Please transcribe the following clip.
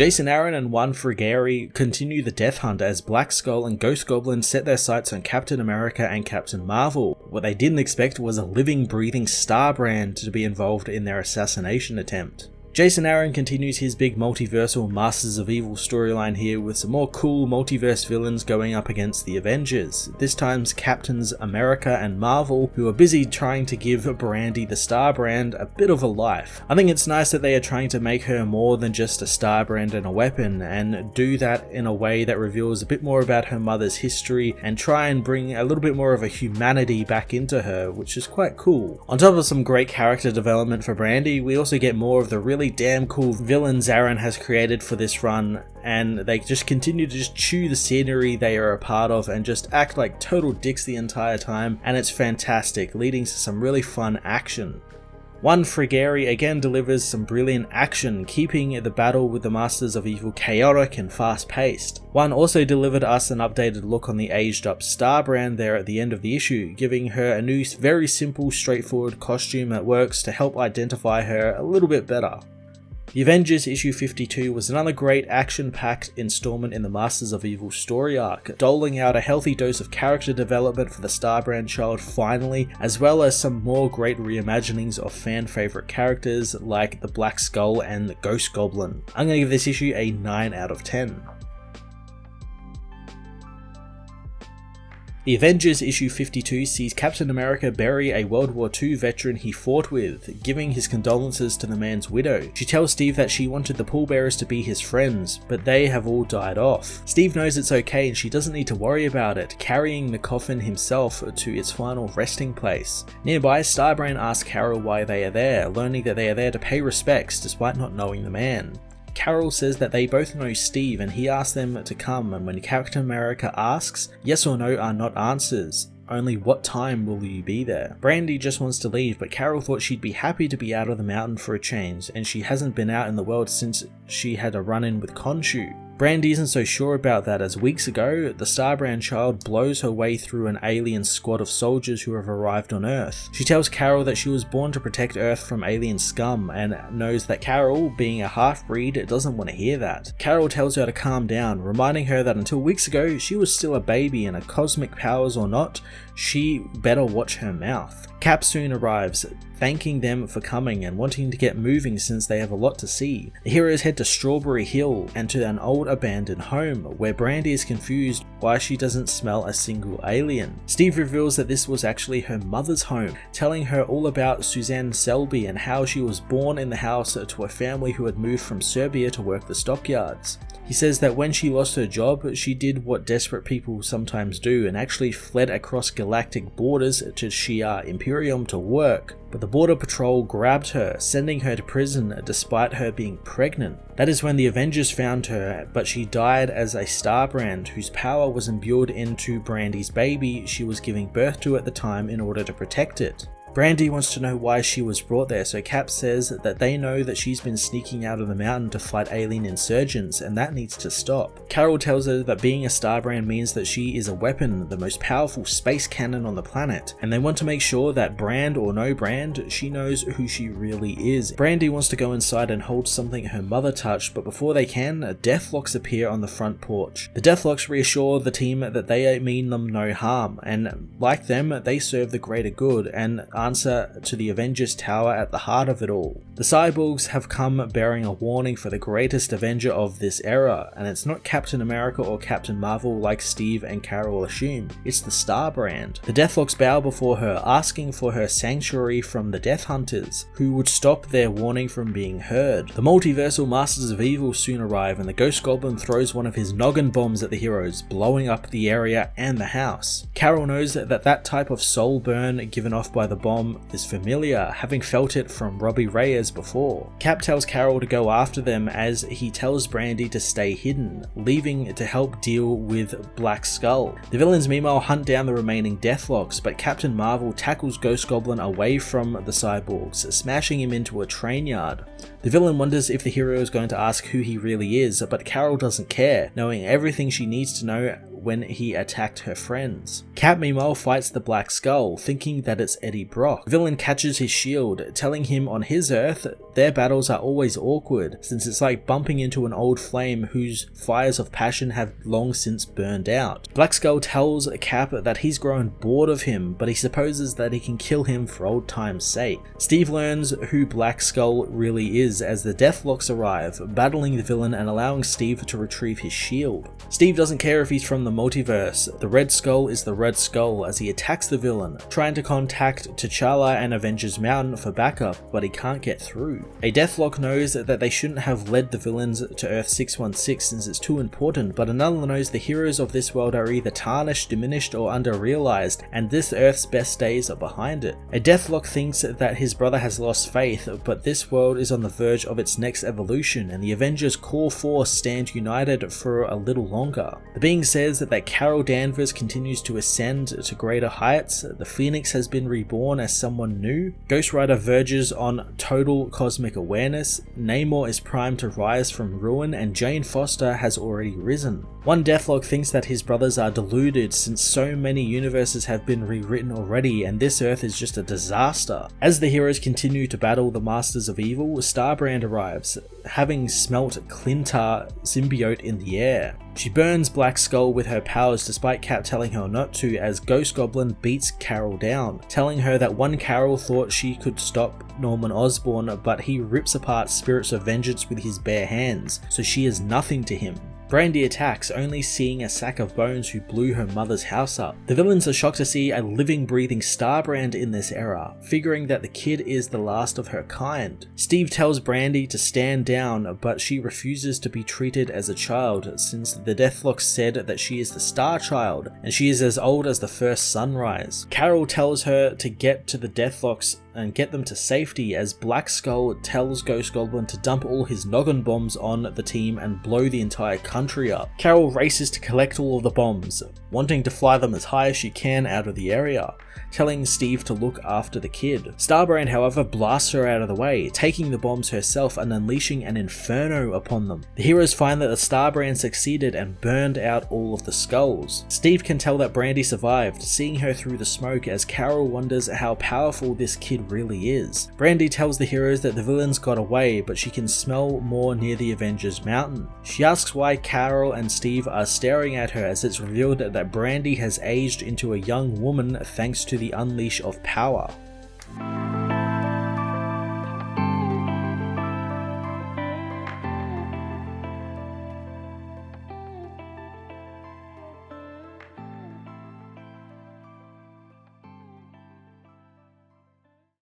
Jason Aaron and Juan Frigeri continue the death hunt as Black Skull and Ghost Goblin set their sights on Captain America and Captain Marvel. What they didn't expect was a living, breathing Starbrand to be involved in their assassination attempt. Jason Aaron continues his big Multiversal Masters of Evil storyline here with some more cool multiverse villains going up against the Avengers. This time's Captains America and Marvel, who are busy trying to give Brandy the Starbrand a bit of a life. I think it's nice that they are trying to make her more than just a Starbrand and a weapon, and do that in a way that reveals a bit more about her mother's history and try and bring a little bit more of a humanity back into her, which is quite cool. On top of some great character development for Brandy, we also get more of the really damn cool villains Aaron has created for this run, and they just continue to just chew the scenery they are a part of and just act like total dicks the entire time, and it's fantastic, leading to some really fun action. Juan Frigeri again delivers some brilliant action, keeping the battle with the Masters of Evil chaotic and fast-paced. Juan also delivered us an updated look on the aged-up Starbrand there at the end of the issue, giving her a new, very simple, straightforward costume that works to help identify her a little bit better. The Avengers issue 52 was another great action-packed installment in the Masters of Evil story arc, doling out a healthy dose of character development for the Starbrand child finally, as well as some more great reimaginings of fan-favourite characters like the Black Skull and the Ghost Goblin. I'm going to give this issue a 9 out of 10. The Avengers issue 52 sees Captain America bury a World War II veteran he fought with, giving his condolences to the man's widow. She tells Steve that she wanted the pallbearers to be his friends, but they have all died off. Steve knows it's okay and she doesn't need to worry about it, carrying the coffin himself to its final resting place. Nearby, Starbrand asks Carol why they are there, learning that they are there to pay respects despite not knowing the man. Carol says that they both know Steve and he asks them to come, and when Captain America asks, yes or no are not answers, only what time will you be there. Brandy just wants to leave, but Carol thought she'd be happy to be out of the mountain for a change, and she hasn't been out in the world since she had a run-in with Khonshu. Brandy isn't so sure about that, as weeks ago, the Starbrand child blows her way through an alien squad of soldiers who have arrived on Earth. She tells Carol that she was born to protect Earth from alien scum, and knows that Carol, being a half-breed, doesn't want to hear that. Carol tells her to calm down, reminding her that until weeks ago, she was still a baby, and cosmic powers or not, she better watch her mouth. Cap soon arrives, thanking them for coming and wanting to get moving since they have a lot to see. The heroes head to Strawberry Hill and to an old abandoned home, where Brandy is confused why she doesn't smell a single alien. Steve reveals that this was actually her mother's home, telling her all about Suzanne Selby and how she was born in the house to a family who had moved from Serbia to work the stockyards. He says that when she lost her job, she did what desperate people sometimes do and actually fled across galactic borders to Shi'ar Imperium to work. But the Border Patrol grabbed her, sending her to prison despite her being pregnant. That is when the Avengers found her, but she died as a Starbrand whose power was imbued into Brandy's baby she was giving birth to at the time in order to protect it. Brandy wants to know why she was brought there, so Cap says that they know that she's been sneaking out of the mountain to fight alien insurgents, and that needs to stop. Carol tells her that being a Starbrand means that she is a weapon, the most powerful space cannon on the planet, and they want to make sure that brand or no brand, she knows who she really is. Brandy wants to go inside and hold something her mother touched, but before they can, Deathlocks appear on the front porch. The Deathlocks reassure the team that they mean them no harm, and like them, they serve the greater good, and answer to the Avengers Tower at the heart of it all. The Cyborgs have come bearing a warning for the greatest Avenger of this era, and it's not Captain America or Captain Marvel like Steve and Carol assume, it's the Starbrand. The Deathlocks bow before her, asking for her sanctuary from the Death Hunters, who would stop their warning from being heard. The Multiversal Masters of Evil soon arrive, and the Ghost Goblin throws one of his noggin bombs at the heroes, blowing up the area and the house. Carol knows that type of soul burn given off by the bomb is familiar, having felt it from Robbie Reyes before. Cap tells Carol to go after them as he tells Brandy to stay hidden, leaving to help deal with Black Skull. The villains meanwhile hunt down the remaining Deathlocks, but Captain Marvel tackles Ghost Goblin away from the Cyborgs, smashing him into a train yard. The villain wonders if the hero is going to ask who he really is, but Carol doesn't care, knowing everything she needs to know when he attacked her friends. Cap meanwhile fights the Black Skull, thinking that it's Eddie Brock. The villain catches his shield, telling him on his Earth their battles are always awkward, since it's like bumping into an old flame whose fires of passion have long since burned out. Black Skull tells Cap that he's grown bored of him, but he supposes that he can kill him for old time's sake. Steve learns who Black Skull really is as the Deathlocks arrive, battling the villain and allowing Steve to retrieve his shield. Steve doesn't care if he's from the multiverse. The Red Skull is the Red Skull as he attacks the villain, trying to contact T'Challa and Avengers Mountain for backup, but he can't get through. A Deathlock knows that they shouldn't have led the villains to Earth 616 since it's too important, but another knows the heroes of this world are either tarnished, diminished, or under-realized, and this Earth's best days are behind it. A Deathlock thinks that his brother has lost faith, but this world is on the verge of its next evolution, and the Avengers core force stand united for a little longer. The being says that Carol Danvers continues to ascend to greater heights, the Phoenix has been reborn as someone new, Ghost Rider verges on total cosmic awareness, Namor is primed to rise from ruin, and Jane Foster has already risen. One Deathlock thinks that his brothers are deluded since so many universes have been rewritten already and this Earth is just a disaster. As the heroes continue to battle the Masters of Evil, Starbrand arrives, having smelt Clintar symbiote in the air. She burns Black Skull with her powers despite Cap telling her not to, as Ghost Goblin beats Carol down, telling her that one Carol thought she could stop Norman Osborn, but he rips apart Spirits of Vengeance with his bare hands, so she is nothing to him. Brandy attacks, only seeing a sack of bones who blew her mother's house up. The villains are shocked to see a living, breathing Starbrand in this era, figuring that the kid is the last of her kind. Steve tells Brandy to stand down, but she refuses to be treated as a child, since the Deathlocks said that she is the Star Child, and she is as old as the first sunrise. Carol tells her to get to the Deathlocks and get them to safety, as Black Skull tells Ghost Goblin to dump all his noggin bombs on the team and blow the entire country up. Carol races to collect all of the bombs, wanting to fly them as high as she can out of the area, telling Steve to look after the kid. Starbrand, however, blasts her out of the way, taking the bombs herself and unleashing an inferno upon them. The heroes find that the Starbrand succeeded and burned out all of the skulls. Steve can tell that Brandy survived, seeing her through the smoke, as Carol wonders how powerful this kid really is. Brandy tells the heroes that the villains got away, but she can smell more near the Avengers Mountain. She asks why Carol and Steve are staring at her, as it's revealed that Brandy has aged into a young woman thanks to the unleash of power.